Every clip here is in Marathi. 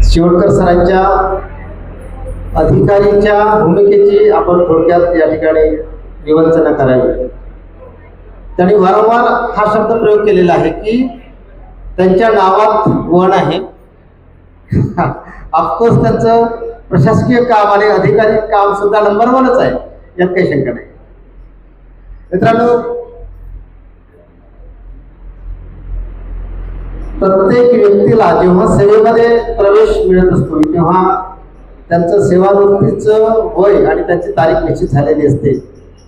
शिवडकर सरांच्या अधिकारीच्या भूमिकेची आपण थोडक्यात या ठिकाणी विवेचना करावी. त्यांनी वारंवार हा शब्द प्रयोग केलेला आहे की त्यांच्या नावात वन आहे. ऑफकोर्स त्यांचं प्रशासकीय काम आणि अधिकारी काम सुद्धा नंबर 1च आहे, यात काही शंका नाही. मित्रांनो, प्रत्येक व्यक्तीला जेव्हा सेवेमध्ये प्रवेश मिळत असतो तेव्हा त्यांचं सेवानिवृत्तीचं वय आणि त्यांची तारीख निश्चित झालेली असते.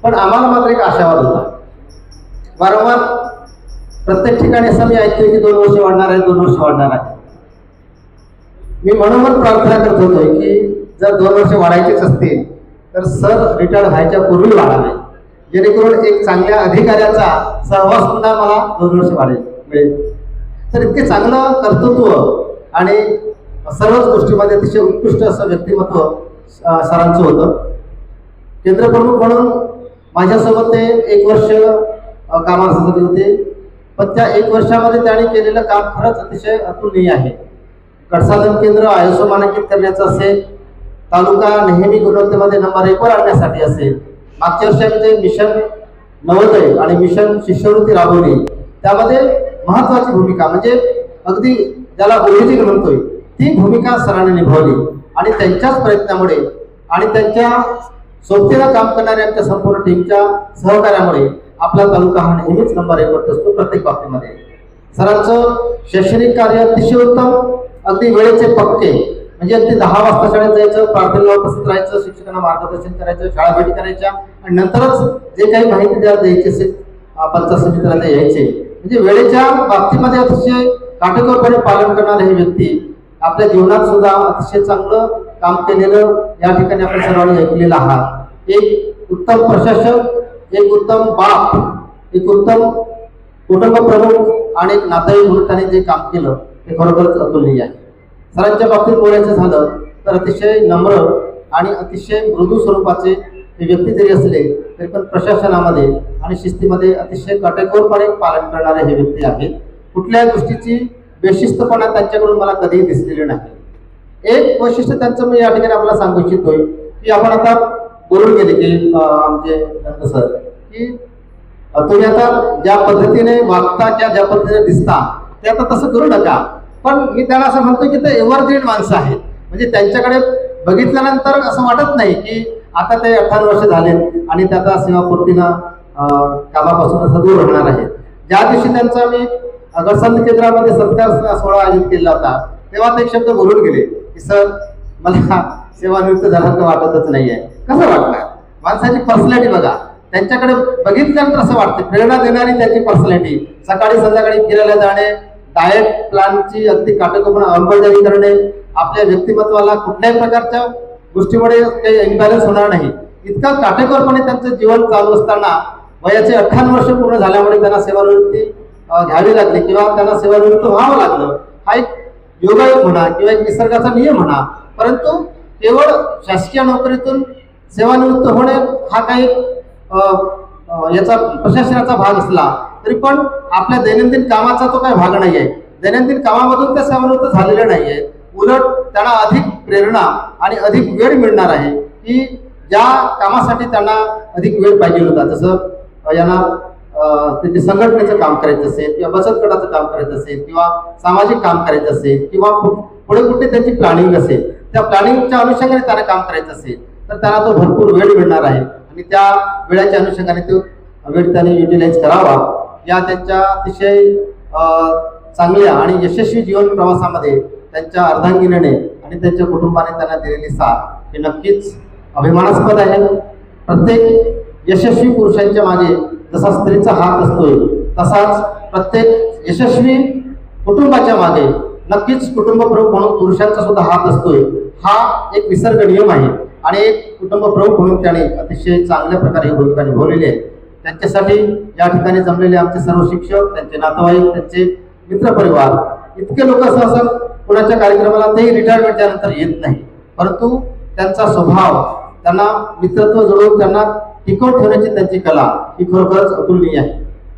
पण आम्हाला मात्र एक आशावाद होता. वारंवार प्रत्येक ठिकाणी असं मी ऐकतोय की 2 वर्ष वाढणार आहे, 2 वर्ष वाढणार आहे. मी म्हणून प्रार्थना करत होतोय की जर 2 वर्ष वाढायचेच असतील तर सर रिटायर्ड व्हायच्या पूर्वी वाढावे, जेणेकरून एक चांगल्या अधिकाऱ्याचा सहवास पुन्हा मला 2 वर्ष मिळेल. तर इतके चांगलं कर्तृत्व आणि सर्वच गोष्टीमध्ये अतिशय उत्कृष्ट असं व्यक्तिमत्व सरांचं होतं. केंद्रप्रमुख म्हणून माझ्यासोबत ते 1 वर्ष कामासाठी होते. पण त्या 1 वर्षामध्ये त्यांनी केलेलं काम खरंच अतिशय अतुलनीय आहे. कडसाधन केंद्र ISO मानकीत करण्याचं असेल, तालुका नेहमी गुणवत्तेमध्ये नंबर 1 वर आणण्यासाठी असेल, मागच्या वर्षी आम्ही जे मिशन नवोदय आणि मिशन शिष्यवृत्ती राबवली त्यामध्ये महत्वाची भूमिका म्हणजे अगदी ज्याला ओरिजिन म्हणतोय ती भूमिका सरांनी निभावली. आणि त्यांच्याच प्रयत्नामुळे आणि त्यांच्या सोबतीनं काम करणाऱ्या आमच्या संपूर्ण टीमच्या सहकार्यामुळे आपला तालुका हा नेहमीच नंबर 1 वर असतो प्रत्येक बाबतीमध्ये. सरांचं शैक्षणिक कार्य अतिशय उत्तम, अगदी वेळेचे पक्के, म्हणजे अगदी 10 वाजता शाळेत जायचं, प्रार्थनेला उपस्थित राहायचं, शिक्षकांना मार्गदर्शन करायचं, शाळा भेटी करायच्या आणि नंतरच जे काही माहिती द्यायची असेल पंचायत समितीला यायचे. म्हणजे वेळेच्या बाबतीमध्ये अतिशय काटेकोरपणे पालन करणारे हे व्यक्ती आपल्या जीवनात सुद्धा अतिशय चांगलं काम केलेलं या ठिकाणी आपण सर्वांनी ऐकलेलं आहात. एक उत्तम प्रशासक, एक उत्तम बाप, एक उत्तम कुटुंब प्रमुख आणि एक नातेवाईक म्हणून त्यांनी जे काम केलं ते खरोखरच अतुलनीय आहे. सरांच्या बाबतीत बोलायचं झालं तर अतिशय नम्र आणि अतिशय मृदू स्वरूपाचे हे व्यक्ती जरी असले तरी पण प्रशासनामध्ये आणि शिस्तीमध्ये अतिशय काटेकोरपणे पालन करणारे हे व्यक्ती आहेत. कुठल्याही गोष्टीची बेशिस्तपणा त्यांच्याकडून मला कधीही दिसलेली नाही. एक वैशिष्ट्य त्यांचं मी या ठिकाणी आपल्याला सांगू इच्छितोय की आपण आता बोलून गेले की आमचे नंद सर की तुम्ही आता ज्या पद्धतीने वागता किंवा ज्या पद्धतीने दिसता ते आता तसं करू नका. पण मी त्यांना असं म्हणतो की ते एव्हरग्रीन माणसं आहेत. म्हणजे त्यांच्याकडे बघितल्यानंतर असं वाटत नाही की आता ते 18 वर्ष झालेत आणि ते आता सेवापूर्तीनं कामापासून असं दूर राहणार आहेत. ज्या दिवशी त्यांचा मी कडसाधन केंद्रामध्ये सत्कार सोहळा आयोजित केला होता तेव्हा ते एक शब्द बोलून गेले की सर मला सेवानिवृत्त झाल्यासारखं वाटतच नाहीये. कसं वाटणार? माणसाची पर्सनॅलिटी बघा, त्यांच्याकडे बघितल्यानंतर असं वाटतं, प्रेरणा देणारी त्यांची पर्सनॅलिटी. सकाळी संध्याकाळी फिरायला जाणे, डाएट प्लॅनची अगदी काटेकोरपणे अंमलबजावणी करणे, आपल्या व्यक्तिमत्वाला कुठल्याही प्रकारच्या गोष्टीमुळे काही इम्बॅलन्स होणार नाही इतका काटेकोरपणे त्यांचं जीवन चालू असताना वयाचे 58 वर्ष पूर्ण झाल्यामुळे त्यांना सेवानिवृत्ती घ्यावी लागली किंवा त्यांना सेवानिवृत्त व्हावं लागलं. हा एक योगायोग म्हणा किंवा एक निसर्गाचा नियम म्हणा, परंतु केवळ शासकीय नोकरीतून सेवानिवृत्त होणे हा काही याचा प्रशासनाचा भाग असला तरी पण आपल्या दैनंदिन कामाचा तो काही भाग नाही आहे. दैनंदिन कामामधून ते सेवानिवृत्त झालेले नाही आहेत. उलट त्यांना अधिक प्रेरणा आणि अधिक वेळ मिळणार आहे की ज्या कामासाठी त्यांना अधिक वेळ पाहिजे होता. जसं यांना त्यांचे संघटनेचं काम करायचं असेल किंवा बचत गटाचं काम करायचं असेल किंवा सामाजिक काम करायचं असेल किंवा पुढे कुठे त्यांची प्लॅनिंग असेल, त्या प्लॅनिंगच्या अनुषंगाने त्यांना काम करायचं असेल तर त्यांना तो भरपूर वेळ मिळणार आहे आणि त्या वेळाच्या अनुषंगाने तो वेळ त्यांनी युटिलाइज करावा. या त्यांच्या अतिशय चांगल्या आणि यशस्वी जीवन प्रवासामध्ये त्यांच्या अर्धांगिनीने आणि त्यांच्या कुटुंबाने त्यांना दिलेली साथ हे नक्कीच अभिमानास्पद आहे. प्रत्येक यशस्वी पुरुषांच्या मागे जसा स्त्रीचा हात असतोय तसाच प्रत्येक यशस्वी कुटुंबाच्या मागे नक्कीच कुटुंब प्रमुख म्हणून पुरुषांचा सुद्धा हात असतोय. हा एक निसर्ग नियम आहे आणि एक कुटुंब प्रमुख म्हणून त्याने अतिशय चांगल्या प्रकारे ही भूमिका निभावलेली आहे. त्यांच्यासाठी या ठिकाणी जमलेले आमचे सर्व शिक्षक, त्यांचे नातेवाईक, त्यांचे मित्रपरिवार, इतके लोक सहसा कुणाच्या कार्यक्रमाला तेही रिटायरमेंटच्या नंतर येत नाही, परंतु त्यांचा स्वभाव, त्यांना मित्रत्व जोडून त्यांना टिकवून ठेवण्याची त्यांची कला ही खरोखरच अतुलनीय आहे.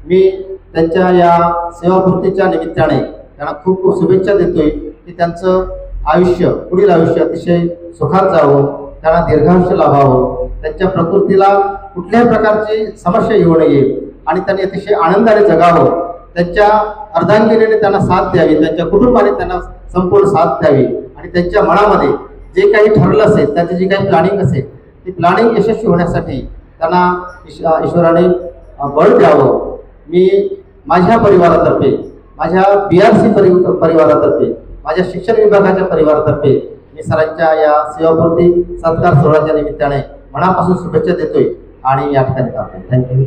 मी त्यांच्या या सेवापूर्तीच्या निमित्ताने त्यांना खूप खूप शुभेच्छा देतोय. की त्यांचं आयुष्य, पुढील आयुष्य अतिशय सुखात जावं, त्यांना दीर्घायुष्य लाभावं, त्यांच्या प्रकृतीला कुठल्याही प्रकारची समस्या येऊ नये आणि त्यांनी अतिशय आनंदाने जगावं, त्यांच्या अर्धांगिनीने त्यांना साथ द्यावी, त्यांच्या कुटुंबाने त्यांना संपूर्ण साथ द्यावी आणि त्यांच्या मनामध्ये जे काही ठरलं असेल, त्यांची जी काही प्लॅनिंग असेल, ती प्लॅनिंग यशस्वी होण्यासाठी त्यांना ईश्वराने बळ द्यावं. मी माझ्या परिवारातर्फे, माझ्या BRC परिवारातर्फे, माझ्या शिक्षण विभागाच्या परिवारातर्फे मी सरांच्या या सेवापूर्ती सत्कार सोहळ्याच्या निमित्ताने मनापासून शुभेच्छा देतोय आणि या ठिकाणी थांबतोय. थँक्यू.